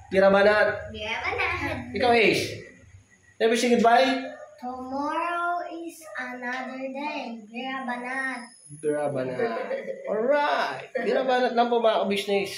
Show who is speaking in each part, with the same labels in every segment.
Speaker 1: Bira banat.
Speaker 2: Bira banat.
Speaker 1: Ikaw, Ace. Never say goodbye?
Speaker 2: Tomorrow is another day. Bira banat.
Speaker 1: Bira banat. Alright. Bira banat lang po mga ka-business.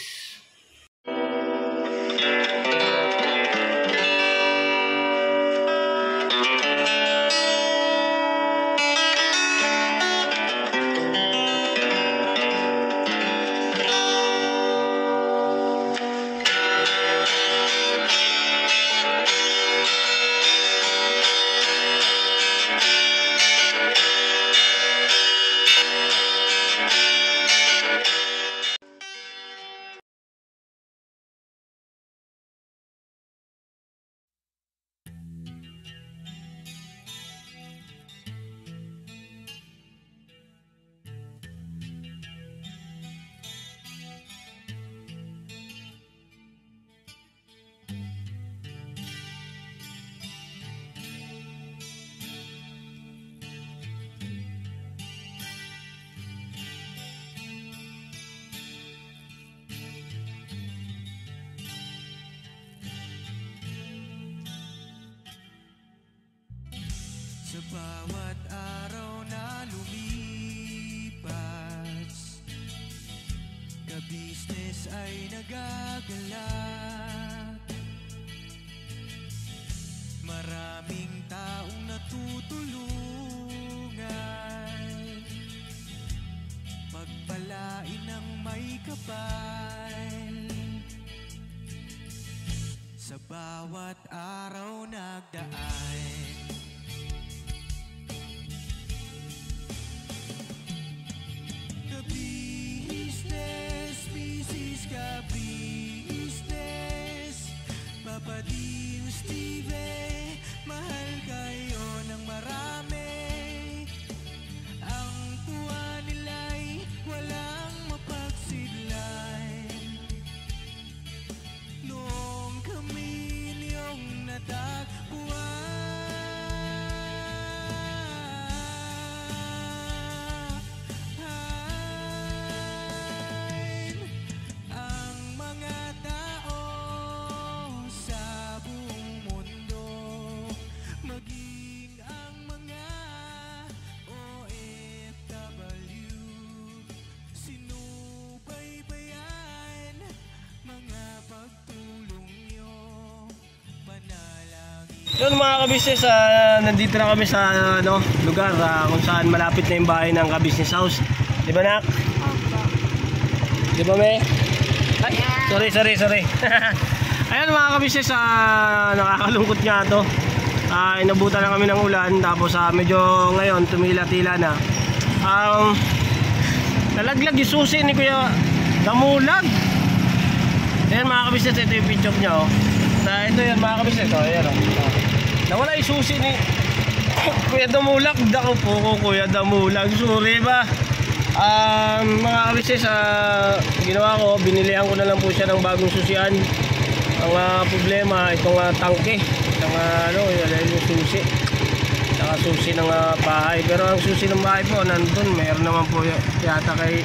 Speaker 3: Sa bawat araw na lumipas, ka-business ay nagagalak. Maraming taong natutulungan, pagpalain ng may kapal. Sa bawat araw nagdaan, Papa Dio, Steve, mahal kayo ng marami. Ang tuwa nila'y walang mapagsidlan. Noong kami niyong natagpuan, ang mga tao sa buong mundo, maging ang mga OFW, sinubaybayan mga pagtulong nyo, panalangin.
Speaker 1: Yun mga ka-business, nandito na kami sa lugar kung saan malapit na yung bahay ng ka-business house. Di ba, Nak?
Speaker 2: Opo.
Speaker 1: Di ba, Me? Ay, sorry. Ayun mga ka-business, nakakalungkot nga to. Inabutan na kami ng ulan, tapos medyo ngayon tumila-tila na. Nalaglag yung susi ni Kuya Damulag. Ayan mga ka-business, ito yung picture niya. Ito yan mga ka-business, ayan o. Nawala yung susi ni Kuya Damulag. Dako po ko Kuya Damulag, sorry ba? Mga ka-business, ginawa ko, binilihan ko na lang po siya ng bagong susian. Ang problema, itong tangke ng yung susi, saka susi ng bahay. Pero ang susi ng bahay po nandun, mayroon naman po yata kay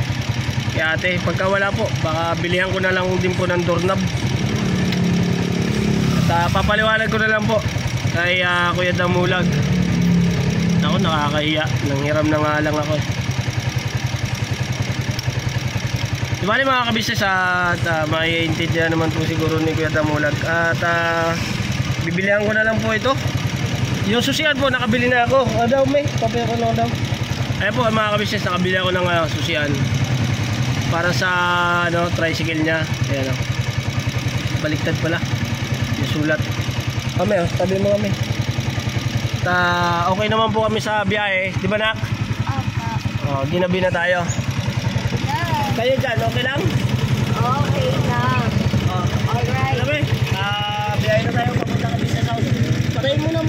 Speaker 1: ate. Pagka wala po, baka bilihan ko na lang din po ng doorknob. At papaliwanag ko na lang po kay Kuya Damulag. Ako, nakakahiya, nanghiram na nga lang ako. Bali mga ka-business, at maiintindihan naman po siguro ni Kuya Damulag. At bibilihan ko na lang po ito. Yung susian po, nakabili na ako. Daw may, papaya ko lang daw. Ayan po mga ka-business, nakabili ako ng susian para sa tricycle niya. Ayan o, baliktad pala yung sulat. Kami tabi mo kami. At okay naman po kami sa biyahe. Di ba, Nak?
Speaker 2: Opo.
Speaker 1: Ginabi na tayo. Kayo dyan, okay lang?
Speaker 2: Okay lang. Alright.
Speaker 1: Alam biyahe na tayo papunta ka business house. Patayin muna.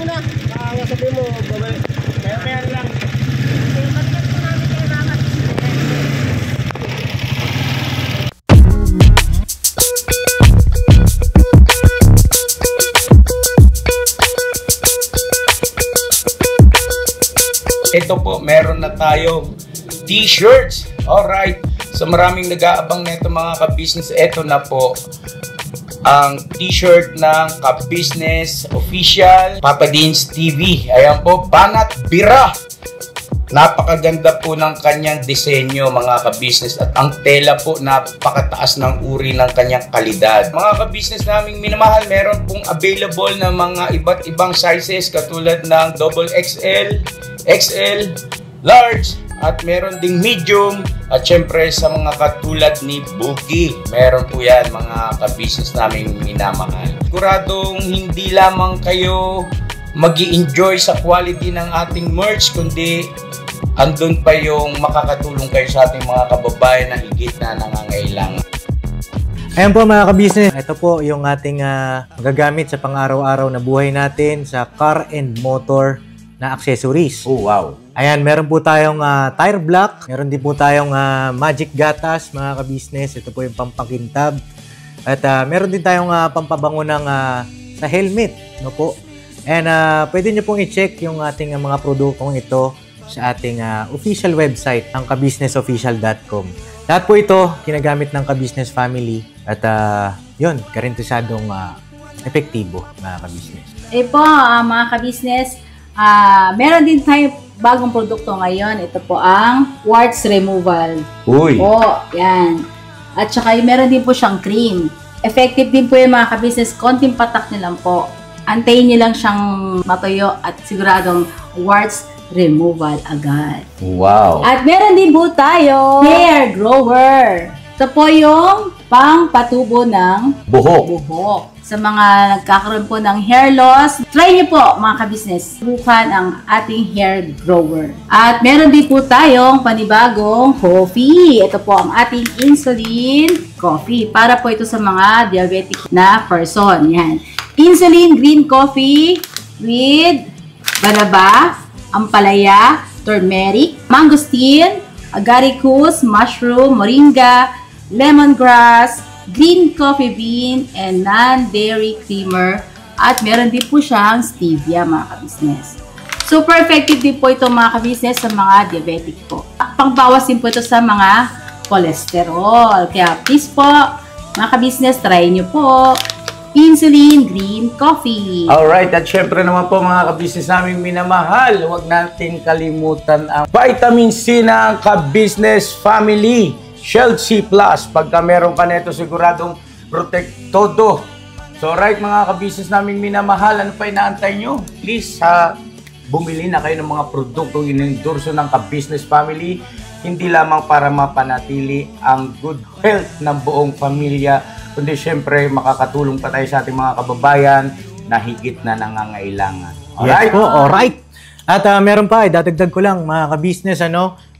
Speaker 1: Sabi mo, kaya lang.
Speaker 2: Bakit po namin kayo bakit?
Speaker 4: Ito po, meron na tayong t-shirts. Alright. So maraming nag-aabang na ito mga ka-business. Ito na po ang t-shirt ng Ka-Business Official, Papa Dean's TV. Ayan po, banat bira. Napakaganda po ng kanyang disenyo, mga ka-business, at ang tela po napakataas ng uri ng kanyang kalidad. Mga ka-business naming minamahal, meron pong available na mga iba't ibang sizes katulad ng XXL, XL, large, at meron ding medium, at syempre sa mga katulad ni Boogie, meron po yan, mga ka-business naming minamahal. Siguradong hindi lamang kayo mag-i-enjoy sa quality ng ating merch, kundi andun pa yung makakatulong kayo sa ating mga kababayan na higit na nangangailangan.
Speaker 5: Ayan po mga ka-business, ito po yung ating magagamit sa pang-araw-araw na buhay natin sa car and motor na accessories.
Speaker 4: Oh, wow!
Speaker 5: Ayan, meron po tayong tire block, meron din po tayong magic gatas mga ka-business. Ito po yung pampakintab. At meron din tayong pampabango ng sa helmet, no po. And pwede nyo pong i-check yung ating mga produktong ito sa ating official website, ang kabusinessofficial.com. Lahat po ito ginagamit ng Ka-Business Family at yun, garantisadong epektibo mga ka-business.
Speaker 6: Po, mga ka-business, meron din tayo bagong produkto ngayon. Ito po ang warts removal.
Speaker 4: Uy!
Speaker 6: Po, yan. At saka meron din po siyang cream. Effective din po yung mga ka-business, konting patak nyo lang po. Antayin nyo lang siyang matuyo at siguradong warts removal agad.
Speaker 4: Wow!
Speaker 6: At meron din po tayo hair grower. Ito po yung pang-patubo ng buhok. Sa mga nagkakaroon po ng hair loss, try nyo po mga ka-business, subukan ang ating hair grower. At meron din po tayong panibagong coffee. Ito po ang ating insulin coffee. Para po ito sa mga diabetic na person. Yan. Insulin green coffee with banaba, ampalaya, turmeric, mangosteen, agaricus, mushroom, moringa, lemongrass, green coffee bean, and non-dairy creamer. At meron din po siyang stevia mga ka-business. Super effective din po ito mga ka-business sa mga diabetic po. Pangbawas din po ito sa mga cholesterol. Kaya please po mga ka-business, try nyo po insulin green coffee.
Speaker 4: Alright, at syempre naman po mga ka-business naming minamahal, huwag natin kalimutan ang vitamin C ng Ka-Business Family. Shield C+. Pagka meron ka nito, siguradong protektodo. So right mga ka-business naming minamahal, ano pa inaantay nyo? Please, bumili na kayo ng mga produktong inendorso ng Ka-Business Family. Hindi lamang para mapanatili ang good health ng buong pamilya, kundi syempre makakatulong pa tayo sa ating mga kababayan na higit na nangangailangan. Alright?
Speaker 5: Yes po, alright. At meron pa, dadagdag ko lang mga ka-business,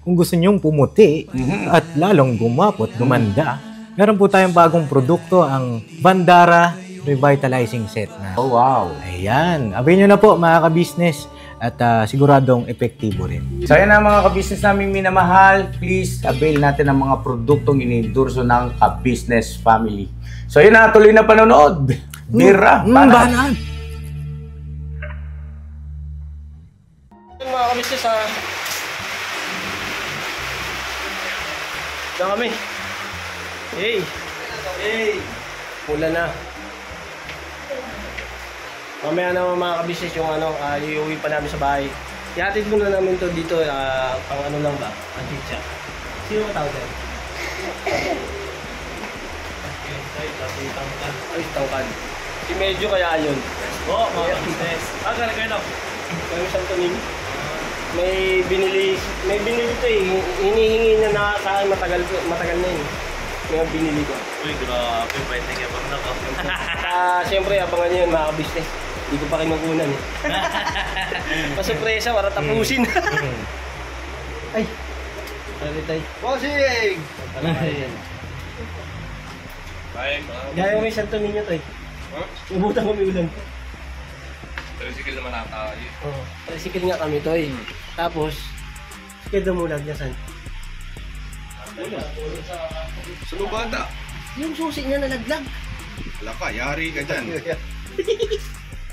Speaker 5: kung gusto nyong pumuti at lalong gumapot, gumanda, meron po tayong bagong produkto, ang Bandara Revitalizing Set.
Speaker 4: Oh, wow.
Speaker 5: Ayan, abay nyo na po mga ka-business at siguradong epektibo rin.
Speaker 4: So yan ang mga ka-business naming minamahal, please avail natin ang mga produktong inendorso ng Ka-Business Family. So yun na, tuloy na panonood. Bira,
Speaker 5: banat.
Speaker 1: Mga ka-business, Diyan kami. Hey! Hey! Pula na. Mamaya naman mga ka-business yung iuwi pa namin sa bahay. Ihatid muna namin to dito, pang ano lang ba? Ang chicha. Sino ang tawag dyan? Ay, tangkad. Si Medyo kaya yun. Oo, mga ka-business. Kayo lang. Kayo Santo Niño. May binili to eh. Hinihingi na sa akin matagal na yun. May binili ko.
Speaker 7: Uy, grabe, pwede ka bang nako.
Speaker 1: Siyempre, abangan nyo yun mga ka-business. Hindi ko pa kinukunan eh. Pasurpresa, para tapusin. Ay! Taritay.
Speaker 7: Bossing!
Speaker 1: Gaya may Santo Niño to eh. Ubutan kami ulan.
Speaker 7: Tricycle naman ata yun.
Speaker 1: Oo. Tricycle nga kami to eh. Tapos, sikid na mulag niya san.
Speaker 7: Sulubata!
Speaker 1: Yung susi niya nalaglag.
Speaker 7: Wala ka, yari ka dyan.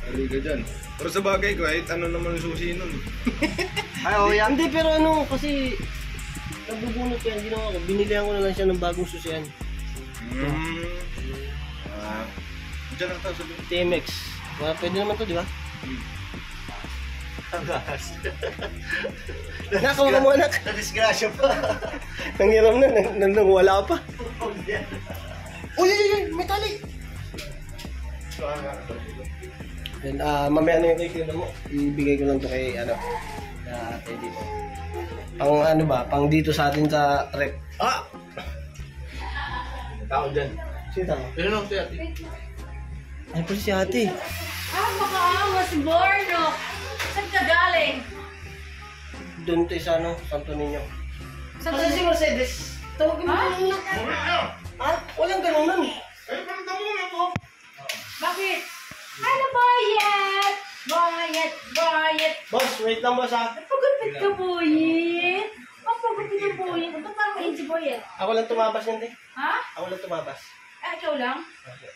Speaker 7: Yari ka dyan. Pero sa bagay, kahit ano naman yung susi nun.
Speaker 1: Ay, oo yan. Hindi, pero kasi nagbubunot yan, ginawa ko. Binilihan ko na lang siya ng bagong susian.
Speaker 7: Diyan lang tayo sabi.
Speaker 1: TMX. Pwede naman to, di ba? Nakaw ka mo, anak.
Speaker 5: Na-disgrasya pa.
Speaker 1: Nanghiram na, wala pa. Uy, may tali. Then, mamaya na yung kay mo. Ibigay ko lang to kay, kay dito. Pang ano ba? Pang dito sa atin sa rep.
Speaker 7: Tao dyan.
Speaker 1: Sino tao?
Speaker 7: Pero nung si ate.
Speaker 1: Ay, pala si ate.
Speaker 6: Makaawas, Borno. Saan ka galing?
Speaker 1: Doon tayo sa Santo Niño.
Speaker 6: Saan
Speaker 1: Kasi si Mercedes. Tawagin mo kanina. Walang ganunan.
Speaker 6: Bakit? Ano bayad? Bayad.
Speaker 1: Boss, wait lang boss ha.
Speaker 6: Napagupit ka, Boyet. Napagupit ka, Boyet. Ba't parang mainit si Boyet?
Speaker 1: Ako lang tumabas yan, te.
Speaker 6: Ha?
Speaker 1: Ako lang tumabas.
Speaker 6: Ikaw lang?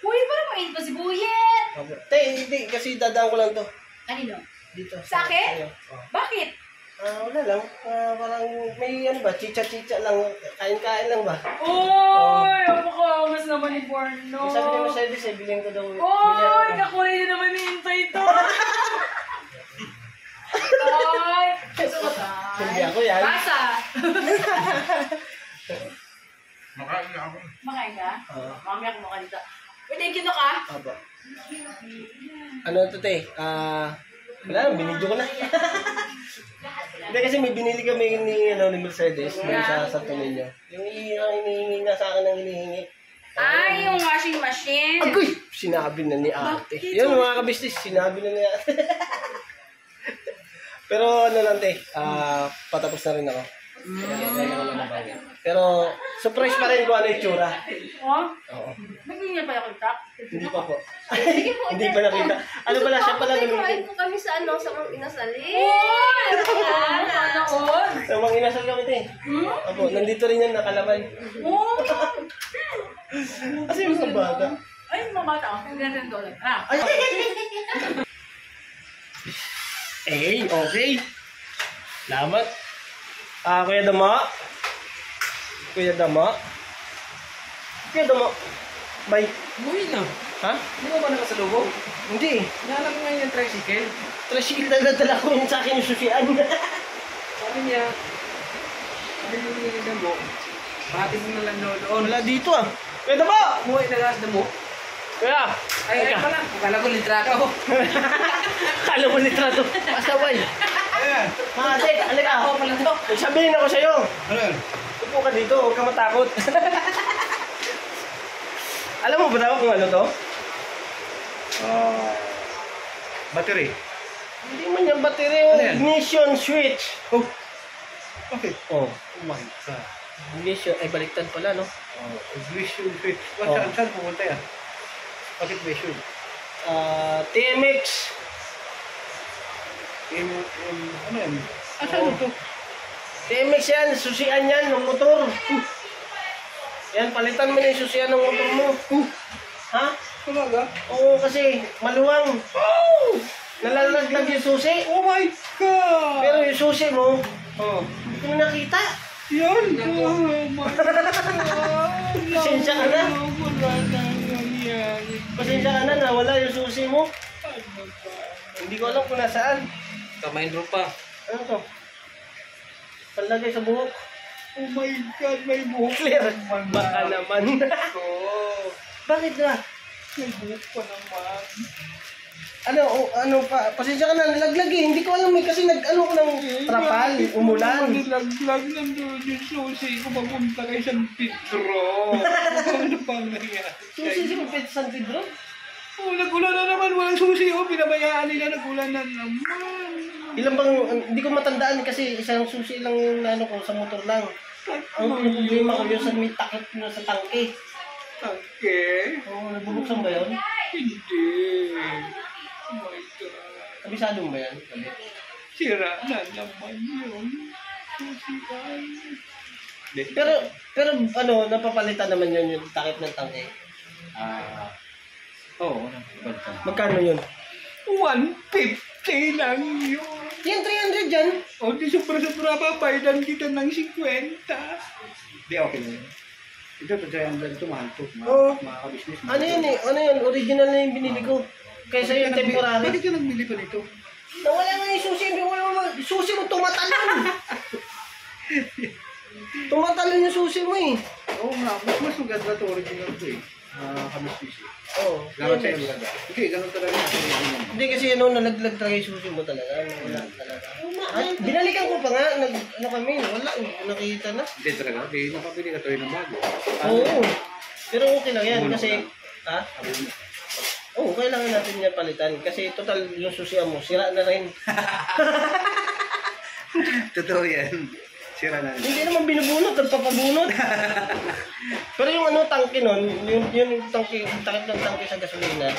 Speaker 6: Boyet, parang mainit pa si Boyet.
Speaker 1: Te, hindi. Kasi dadaan ko lang to.
Speaker 6: Kanino?
Speaker 1: Dito.
Speaker 6: Sa akin?
Speaker 1: Sa'yo.
Speaker 6: Bakit?
Speaker 1: Wala lang. Parang may chicha-chicha lang. Kain-kain lang ba?
Speaker 6: Oy! Napakaangas naman ni Borno.
Speaker 1: Sabi ni Mercedes, bilhin ko daw.
Speaker 6: Oy! Nakuha niyo naman ni Intay to. Oy!
Speaker 1: Hindi ako yan.
Speaker 6: Basa!
Speaker 7: Makain na ako.
Speaker 6: Makain ka?
Speaker 1: Oo.
Speaker 6: Mamaya kumakain ka. Pwede kino ka?
Speaker 1: Aba. Ano to, te? Wala lang, binidyo ko na. Hindi kasi may binili kami ni Mercedes doon sa Santo Niño. Yung hinihingi nga sa akin ng hinihingi.
Speaker 6: Ay, yung washing machine.
Speaker 1: Agoy! Sinabi na ni ate. Yun mga kabistis, sinabi na ni ate. Pero ano lang, te, patapos na rin ako. Kaya ako lang nabawi. Pero surprise pa rin kung ano yung tsura.
Speaker 6: Oh?
Speaker 1: Oo.
Speaker 6: Naging niya pa yung kontak?
Speaker 1: Hindi pa po. Hindi pa nakita. Ano pala, siya pala
Speaker 2: Kumain po kami sa mga inasali.
Speaker 6: Oy! Ano on?
Speaker 1: Sa mga inasal kami, te. Opo, nandito rin yan nakalaman.
Speaker 6: Oh!
Speaker 1: Kasi yung sa bata.
Speaker 6: Ay, mamata ako. Ganyan doon.
Speaker 1: Ay! Okay. Salamat. Kuya Dama. Kuya Dama. Bye.
Speaker 5: Uy na.
Speaker 1: Ha?
Speaker 5: Hindi mo ba nakasalubong?
Speaker 1: Hindi.
Speaker 5: Nahanap ko ngayon yung tricycle.
Speaker 1: Tricycle na nadala ko yun sa akin yung susian.
Speaker 5: Sabi niya, mo, pati mo na lang doon.
Speaker 1: Wala dito ah. Kuya Dama!
Speaker 5: Umuwi na gas na mo.
Speaker 1: Kuya!
Speaker 5: Ay, pala. Akala ko litrato.
Speaker 1: Kala mo litrato. Pasaway.
Speaker 7: Ayan.
Speaker 1: Ate, alika.
Speaker 5: Ako pala to.
Speaker 1: May sabihin ako sa'yo.
Speaker 7: Ano yan?
Speaker 1: Upo ka dito, huwag ka matakot. Alam mo ba daw kung ano to?
Speaker 7: Battery.
Speaker 1: Hindi man yung battery,
Speaker 7: Ano
Speaker 1: yung
Speaker 7: yan?
Speaker 1: ignition switch.
Speaker 7: Oh. Okay.
Speaker 1: Oh,
Speaker 7: Oh my God.
Speaker 1: ignition. Ay, baliktad pala, no?
Speaker 7: Ignition switch.
Speaker 1: Oh.
Speaker 7: Saan pumunta yan? Bakit may shoot?
Speaker 1: TMX.
Speaker 7: Ano yan? Saan ito?
Speaker 1: TMX yan, susian yan ng motor. Yan, palitan mo na yung susian ng motor mo. Ha?
Speaker 7: Talaga?
Speaker 1: Oo, kasi maluwang. Nalalaglag yung susi.
Speaker 7: Oh my God!
Speaker 1: Pero yung susi mo,
Speaker 7: Oh.
Speaker 1: hindi ko na nakita.
Speaker 7: Yan! Oh my God!
Speaker 1: Pasensya ka na.
Speaker 7: Wala na nangyari.
Speaker 1: Pasensya ka na, nawala yung susi mo. Hindi ko alam kung nasaan.
Speaker 5: Kamay drop pa.
Speaker 1: Ano to? Palagay sa buhok.
Speaker 7: Oh my God! May buhok.
Speaker 1: Clear. Baka naman.
Speaker 7: Oh.
Speaker 1: Bakit na?
Speaker 7: May buhok pa naman.
Speaker 1: Ano pa? Pasensya ka na, nalaglag eh. Hindi ko alam eh, kasi nag-ano ko ng trapal, umulan.
Speaker 7: Nilaglag nandun yung susi ko papunta kay San Pedro. Ano bang nangyari?
Speaker 1: Susi si Pet San Pedro?
Speaker 7: Oh, nagulan na naman. Walang susi. Oh, pinabayaan nila. Nagulan na naman.
Speaker 1: Ilan bang, hindi ko matandaan kasi isang susi lang yung ano ko, sa motor lang. Ang problema ko yun sa may takip na sa tangke.
Speaker 7: Okay.
Speaker 1: Oo, nabubuksan ba yun?
Speaker 7: Hindi. Oh my God.
Speaker 1: Kabisado mo ba yan?
Speaker 7: Sira na naman yun. Susi ay.
Speaker 1: Pero ano, napapalitan naman yun yung takip ng tangke.
Speaker 5: Oo.
Speaker 1: Magkano yun?
Speaker 7: 150 lang yun.
Speaker 1: Yan, 300 dyan.
Speaker 7: O, di sobra-sobra pa. Bayadan kita ng 50. Di, okay na yun.
Speaker 8: Ito, Giant Land ito, mahal to.
Speaker 1: Oo.
Speaker 8: Mga kabisnes.
Speaker 1: Ano yun eh? Ano yun? Original na yung binili ko. Kaysa yung temporary.
Speaker 8: Pwede ka nagbili pa nito.
Speaker 1: Nawala nga yung susi. Susi mo tumatalon. Tumatalon yung susi mo eh.
Speaker 8: Oo nga, mas maganda to, original to eh. Kabisnes eh.
Speaker 1: Oo.
Speaker 8: Lahat sa'yo maganda. Hindi, ganun talaga.
Speaker 1: Hindi kasi nalaglag talaga yung susi mo talaga. Wala talaga. At binalikan ko pa nga. Ano kami, wala. Nakita na.
Speaker 8: Hindi talaga, hindi. Nakabili ka to ng bago.
Speaker 1: Oo. Pero okay lang yan kasi... Ha? Oo, kailangan natin yan palitan. Kasi total yung susian mo, sira na rin.
Speaker 8: Totoo yan. Sira na rin.
Speaker 1: Hindi naman binubunot, nagpapabunot. Pero yung ano, tangke nun, yung tangke, takip ng tangke sa gasolina.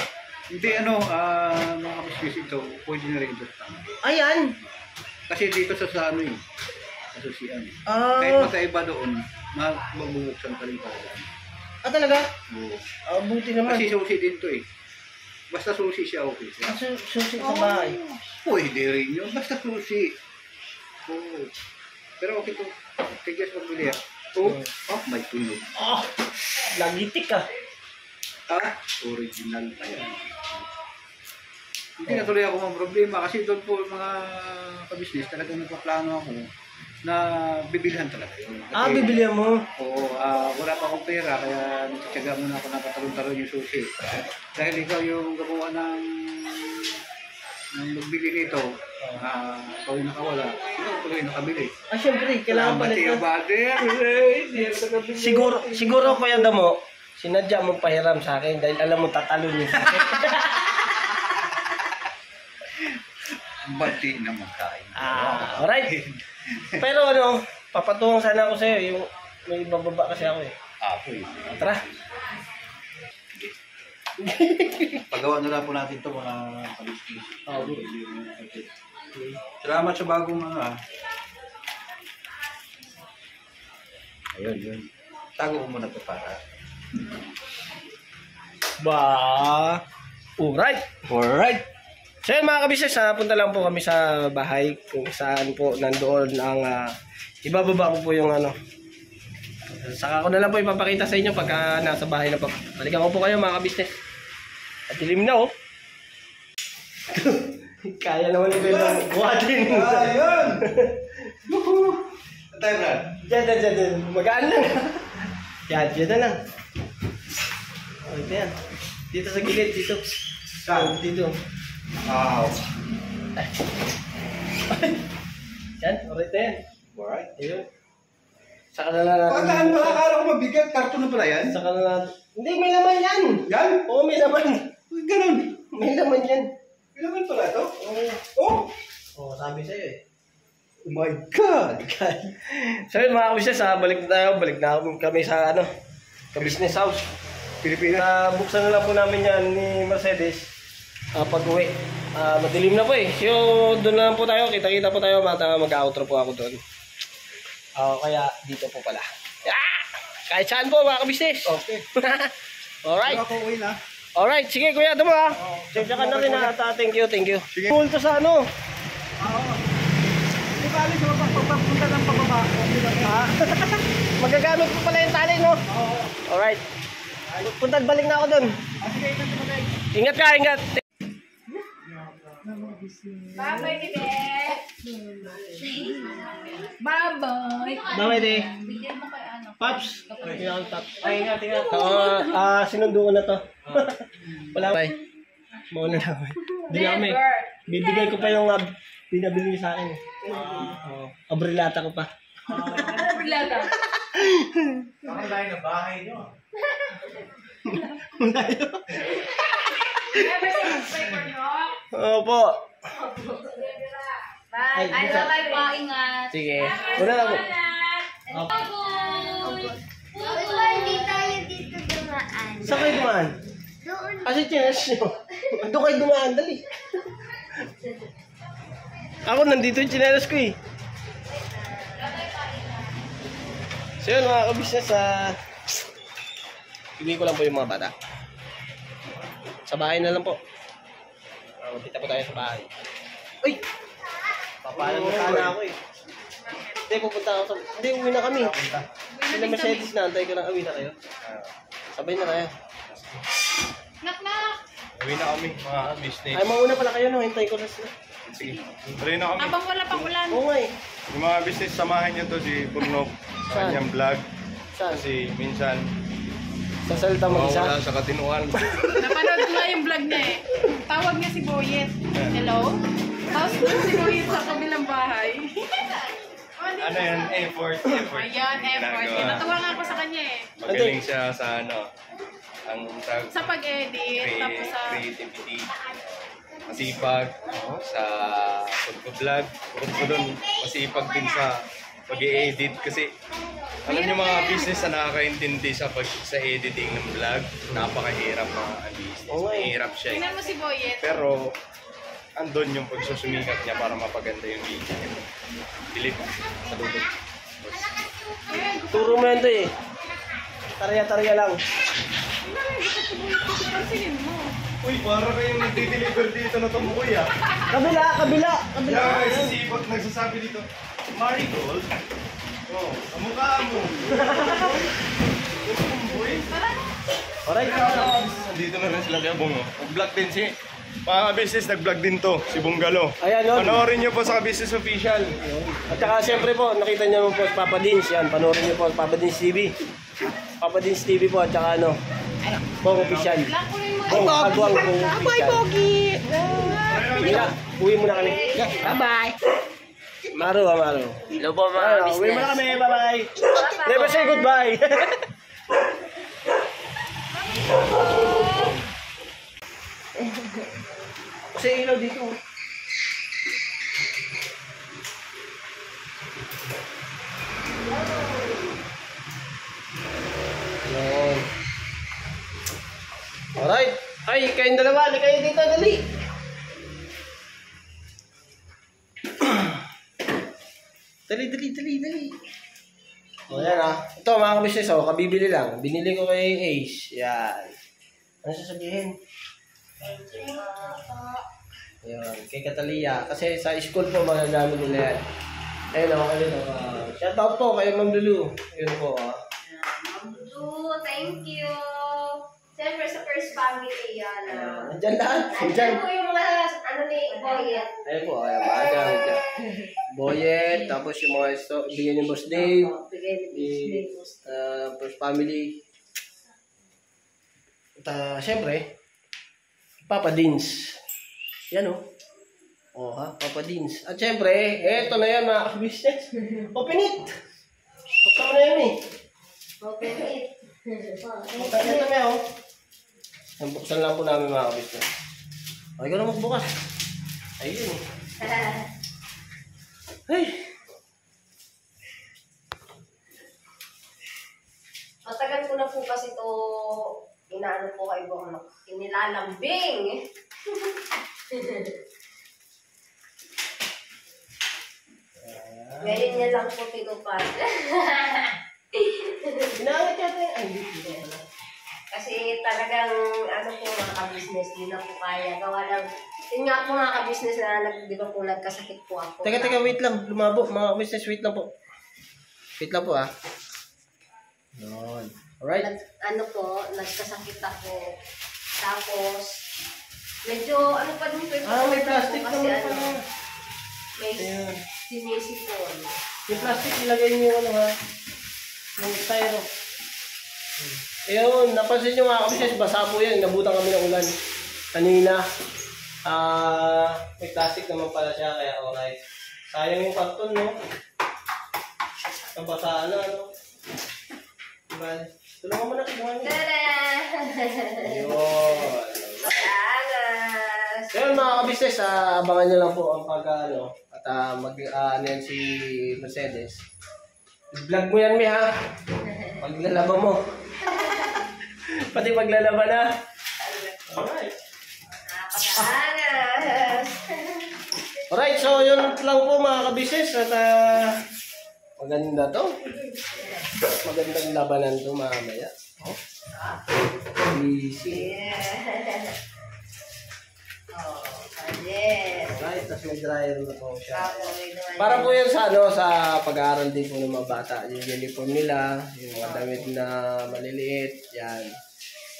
Speaker 8: Hindi, mga kabisnes ito, pwede na rin ito.
Speaker 1: Ayan!
Speaker 8: Kasi dito sa ano eh, sa susian.
Speaker 1: Ah,
Speaker 8: Kahit magkaiba doon, magbubuksan pa rin talaga.
Speaker 1: talaga?
Speaker 8: Oo.
Speaker 1: Buti naman.
Speaker 8: Kasi susi din to eh. Basta susi siya, okay siya.
Speaker 1: Susi sa bahay.
Speaker 8: Pwede rin yun, basta susi. Oo. Pero okay to. Tigas magbili ah. Oh, may tunog.
Speaker 1: Oh! Lagitik ka.
Speaker 8: Original pa yan. Hindi na tuloy ako mga problema kasi doon po mga kabisnes talagang nagpaplano ako na bibilhan talaga yun. Kasi,
Speaker 1: Bibilihan mo?
Speaker 8: Oo, wala pa akong pera kaya nagtsatsaga muna ako na patalon-talon yung susi. Dahil ikaw yung gumawa ng magbili nito, ikaw yung nakawala, ikaw tuloy nakabili.
Speaker 1: Siyempre, kailangan palitan.
Speaker 8: Brother!
Speaker 1: Siguro Kuya Damo, sinadya mong pahiram sa akin dahil alam mo tatalon yun sa akin.
Speaker 8: Bati na magkain.
Speaker 1: Alright. Pero ano, papatuwang sana ako sa'yo, yung may bababa kasi ako eh.
Speaker 8: Pwede.
Speaker 1: Tara.
Speaker 8: Pagawa na lang po natin ito mga kabisnes. Salamat sa bagong Ayun, yun. Tago ko muna ito para.
Speaker 1: Alright. So yun mga kabisnes, punta lang po kami sa bahay kung saan po nandoon ang ibababa ko po yung ano. Saka ko na lang po ipapakita sa inyo pagka nasa bahay na po. Balikan ko po kayo mga kabisnes. At dilim na oh. Kaya naman ito yung buhatin.
Speaker 8: Ayun! Tayo na.
Speaker 1: Diyan. Magaan lang. Diyan na lang. Ito yan. Dito sa gilid, dito.
Speaker 8: Saan?
Speaker 1: Dito.
Speaker 8: Wow.
Speaker 1: Yan, alright na yan.
Speaker 8: Alright.
Speaker 1: Ayun. Saka na lang natin.
Speaker 8: Pagkaan pala, akala ko mabigat. Karton na pala yan?
Speaker 1: Saka na natin. Hindi, may laman yan.
Speaker 8: Yan?
Speaker 1: Oo, may laman.
Speaker 8: Ganun.
Speaker 1: May laman yan.
Speaker 8: May laman pala ito?
Speaker 1: Oo, sabi sa'yo eh.
Speaker 8: Oh my God!
Speaker 1: So yun mga kabisnes, balik na tayo. Balik na kami sa ano, ka-business house.
Speaker 8: Pilipinas.
Speaker 1: Buksan na lang po namin yan ni Mercedes pag-uwi. Madilim na po eh. So doon na lang po tayo. Kita-kita po tayo. Mag-outro po ako doon. Kaya dito po pala. Kahit saan po mga kabisnes.
Speaker 8: Okay.
Speaker 1: Alright.
Speaker 8: Ako uwi na.
Speaker 1: Alright. Sige kuya, ito mo ha. Sige ka na rin ha. Thank you.
Speaker 8: Sige.
Speaker 1: Cool to sa ano.
Speaker 8: Di ba alis sa pagpapunta ng pababa?
Speaker 1: Magagamit po pala yung tali no? Alright. Punta balik na ako doon.
Speaker 8: Sige,
Speaker 1: Ingat ka, ingat.
Speaker 6: Bye-bye, Bebe. Bye-bye.
Speaker 1: Bye-bye, Day.
Speaker 6: Bigyan mo kay ano.
Speaker 1: Paps. Ingat, Paps. Ingat. Sinundo ko na to. Wala. Bye. Mauna na kami. Hindi na kami. Bibigay ko pa yung binabili niyo sa akin. Abrilata ko pa.
Speaker 6: Problema.
Speaker 8: Ang layo na bahay nyo.
Speaker 6: Ever since paper no?
Speaker 1: Opo.
Speaker 6: Bye. Ay, bye po. Ingat.
Speaker 1: Sige. Una lang po.
Speaker 2: Hindi tayo dito dumaan.
Speaker 1: Saan kayo dumaan?
Speaker 2: Doon.
Speaker 1: Kasi chinas nyo. Doon kayo dumaan. Dali. Ako nandito yung chinelas ko eh. So yun mga kabisnes, bigay ko lang po yung mga bata. Sa bahay na lang po. Magkita po tayo sa bahay. Uy! Papalan mo sana ako eh. Hindi, pupunta ako sa... Hindi, uwi na kami. Sila Mercedes na, antay ko lang. Awi na kayo. Sabay na kayo.
Speaker 6: Knock.
Speaker 7: Uwi na kami, mga business.
Speaker 1: Ay, mauna pala kayo, no? Hintay ko na sila.
Speaker 7: Sige, tuloy na kami.
Speaker 6: Habang wala pang ulan.
Speaker 1: Oo nga eh.
Speaker 7: Yung mga business, samahan niyo to si Purnok sa
Speaker 1: Saan?
Speaker 7: kanyang vlog.
Speaker 1: Saan?
Speaker 7: Kasi minsan,
Speaker 1: Sa salita mag-isa?
Speaker 7: mawala sa katinuan.
Speaker 6: Napanood ko nga yung vlog niya eh. Tawag niya si Boyet. Hello? Tapos doon si Boyet sa kabilang bahay.
Speaker 7: Ano yan? Effort.
Speaker 6: Ayan, effort.
Speaker 7: Ginagawa.
Speaker 6: Natuwa nga ako sa kanya eh.
Speaker 7: Magaling siya sa ang
Speaker 6: Sa pag-edit, tapos sa...
Speaker 7: creativity. Masipag sa pag-vlog. Bukod ko doon, masipag din sa pag-i-edit kasi alam niyo mga business na nakakaintindi sa editing ng vlog, napakahirap mga business.
Speaker 1: Oo, eh.
Speaker 7: Mahirap siya.
Speaker 6: Tingnan mo si Boyet.
Speaker 7: Pero andun yung pagsusumikat niya para mapaganda yung video. Bilip sa dulo.
Speaker 1: Turo mo yan to eh. Tarya-tarya lang.
Speaker 6: Pansinin mo.
Speaker 7: Uy, para kayong nagdi-deliver dito na tumukoy ah.
Speaker 1: Kabila.
Speaker 7: Yung sisipot nagsasabi dito, Marigold? Oh, kamukha mo.
Speaker 1: Alright.
Speaker 7: Nandito na rin sila kaya Bungo. Nag-vlog din si mga business, nag-vlog din to, si Bunggalo.
Speaker 1: Ayan yun.
Speaker 7: Panoorin niyo po sa business official.
Speaker 1: At saka siyempre po, nakita niyo po Papa Dins. Yan, panoorin niyo po Papa Dins TV. Papa Dins TV po at saka ano, Bong Official. Bong Agwang Bong Official. Bye, Pogi! Sige na, uwi muna kami. Bye-bye! Maru.
Speaker 2: Hello po mga
Speaker 1: Uwi muna kami, bye-bye! Never say goodbye! Kasi ilaw dito. Yun. Alright. Ay, kayong dalawa. Kayo dito, dali. Dali. O yan ah. Ito mga kabisnes, kabibili lang. Binili ko kay Ace. Yan. Ano sasabihin? Yan, kay Catalia. Kasi sa school po, magagamit nila yan. Ayun o. Shout out po kay Ma'am Lulu. Yun po ah.
Speaker 2: Thank you. Siyempre sa first family yan.
Speaker 1: Andyan lahat.
Speaker 2: Andyan po yung mga ano ni Boyet.
Speaker 1: Ayun po, ayun. Boyet, tapos yung mga bigyan ni Boss Dave.
Speaker 2: Bigay ni
Speaker 1: First family. At siyempre, Papa Dins. Yan o. Papa Dins. At siyempre, eto na yan mga kabisnes. Open it! Buksan mo na yan eh.
Speaker 2: Open it.
Speaker 1: Buksan na kami o. Buksan lang po namin mga kabisnes. Ay, na magbukas. Ayun eh. Ay.
Speaker 2: Matagal ko na po kasi ito inaano po kay Bong. Inilalambing. Ngayon niya lang po tinupad.
Speaker 1: Ginamit yata yung... Ay, dito pala.
Speaker 2: Kasi talagang ano po mga ka-business, di na po kaya. Gawa lang, yun nga po mga ka-business na di ba po nagkasakit po ako.
Speaker 1: Teka, wait lang. Lumabo. Mga business, wait lang po. Wait lang po ah. Yun. Alright.
Speaker 2: Ano po, nagkasakit ako. Tapos, medyo ano pa dun po.
Speaker 1: May plastic
Speaker 2: kasi
Speaker 1: naman
Speaker 2: ano,
Speaker 1: pala.
Speaker 2: may
Speaker 1: Ayan.
Speaker 2: sinisipon.
Speaker 1: Yung plastic, ilagay niyo ano ha. Yung styro. Ayun, napansin nyo mga kabisnes, basa po yan. Nabutan kami ng ulan. Kanina. May plastic naman pala siya, kaya alright. Sayang yung karton, no? Nabasa na, no? Diba? Tulungan mo na, tulungan niyo.
Speaker 2: Tada!
Speaker 1: Ayun.
Speaker 2: Alas!
Speaker 1: Ayun mga kabisnes, abangan nyo lang po ang pag-ano. At ano yan si Mercedes. I-vlog mo yan, Mi, ha? Paglalaba mo. Pati paglalaba na. Alright.
Speaker 2: Alas!
Speaker 1: Alright, so yun lang po mga kabisnes. At maganda to. Magandang labanan to mamaya. Oh. Easy.
Speaker 2: Yeah. Oh, yes.
Speaker 1: Kahit tas may dryer na po siya.
Speaker 2: Ako, may naman.
Speaker 1: Para po yun sa ano, sa pag-aaral din po ng mga bata. Yung uniform nila, yung mga damit na maliliit, yan.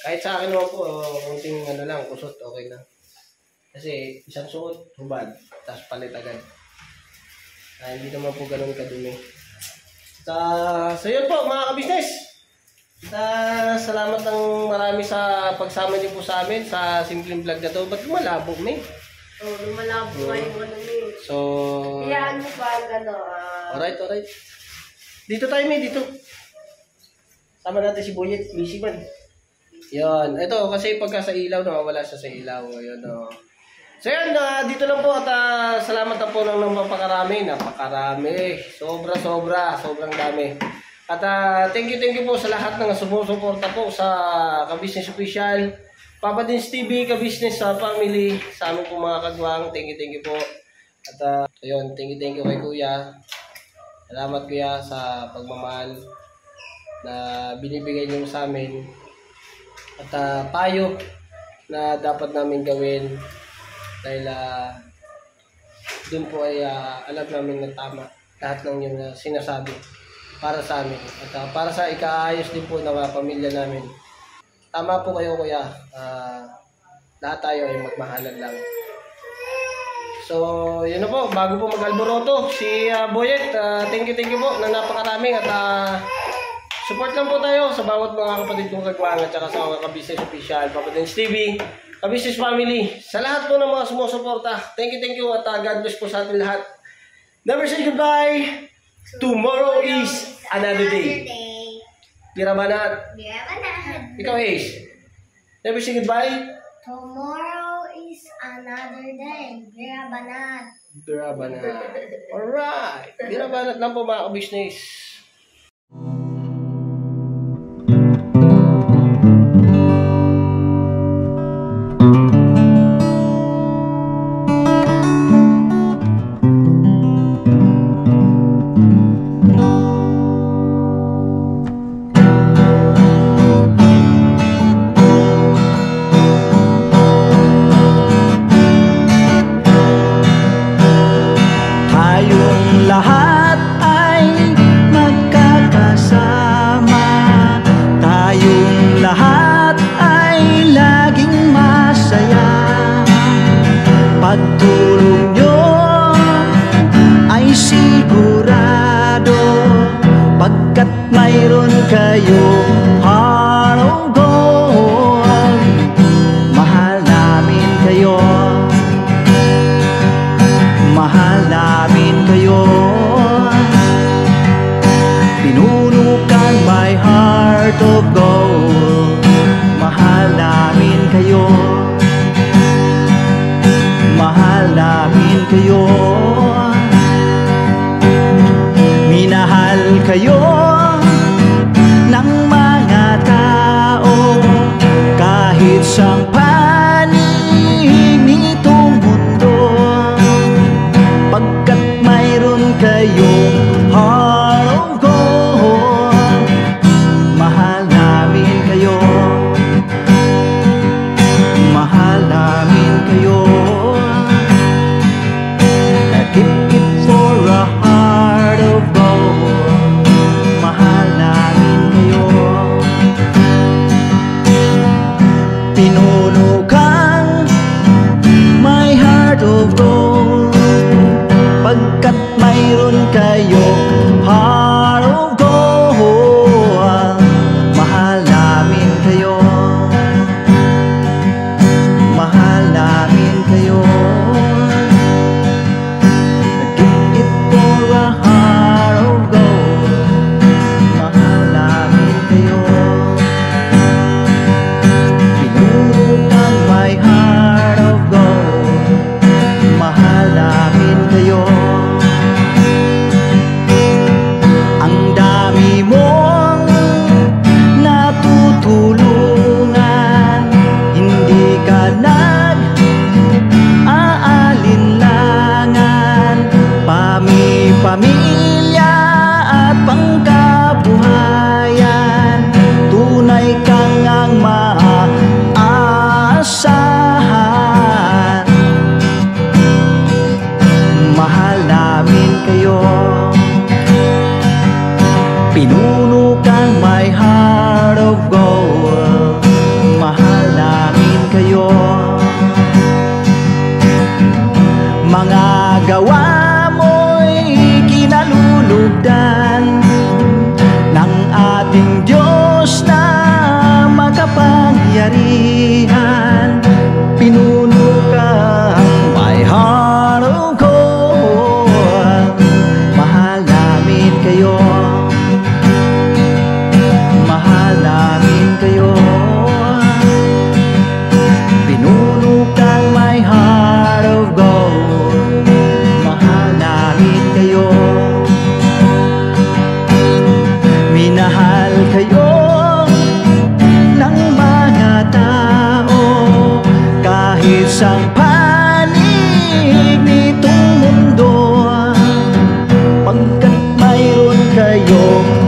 Speaker 1: Kahit sa akin naman po, kunting ano lang, kusot, okay na. Kasi isang suot, hubad, tapos palit agad. Hindi naman po ganun kadumi. So yun po mga kabisnes. Salamat ng marami sa pagsama niyo po sa amin sa simpleng vlog na to. Ba't malabo, May?
Speaker 2: Oo, lumalabo nga yung ano yun.
Speaker 1: So,
Speaker 2: Iyaan mo ba ang gano'n?
Speaker 1: alright. Dito tayo, May, dito. Sama natin si Boyet, busy man. Yan, ito kasi pagka sa ilaw, nawawala siya sa ilaw. Ayun, So yan, dito lang po at salamat na po ng napakarami. Sobrang dami. At thank you po sa lahat ng sumusuporta po sa Ka-Business Official, Papa Dins TV, Ka-Business Family, sa aming po mga kagwang. Thank you po. At ayun, thank you kay Kuya. Salamat Kuya sa pagmamahal na binibigay niyo sa amin. At payo na dapat namin gawin dahil doon po ay alam namin na tama lahat ng yung sinasabi para sa amin at para sa ikaayos din po ng pamilya namin. Tama po kayo Kuya, lahat tayo ay magmahalan lang. So yun na po, bago po mag-alboroto si Boyet, thank you po na napakaraming at support lang po tayo sa bawat mga kapatid kong kagwang at saka sa mga Ka-Business Official, Papa Dins TV, Ka-Business Family, sa lahat po ng mga sumusuporta. Thank you at God bless po sa atin lahat. Never say goodbye. Tomorrow is another day. Bira banat. Ikaw Ace. Never say goodbye.
Speaker 2: Tomorrow is another day. Bira banat.
Speaker 1: Bira banat. Alright. Bira banat lang po mga ka-business.
Speaker 3: Tayong lahat ay magkakasama. Tayong lahat ay laging masaya. Pagtulong nyo ay sigurado, pagkat mayroon kayong heart of gold. Mahal namin kayo, mahal namin kayo. Pinunukan my heart of gold. Mahal namin kayo, mahal namin kayo. Minahal kayo ng mga tao kahit sang panig nitong mundo, pagkat mayroon kayong heart of gold. Mahal namin kayo, mahal namin kayo. Keep it for a heart of gold. gawa mo'y kinalulugdan ng ating Diyos na makapangyarihan. Pinuno kang my heart of gold. Mahal namin kayo, mahal namin kayo. Pinuno kang my heart of gold. Mahal namin kayo, minahal kayo ng mga tao kahit sa panig nitong mundo, pagkat mayroon kayong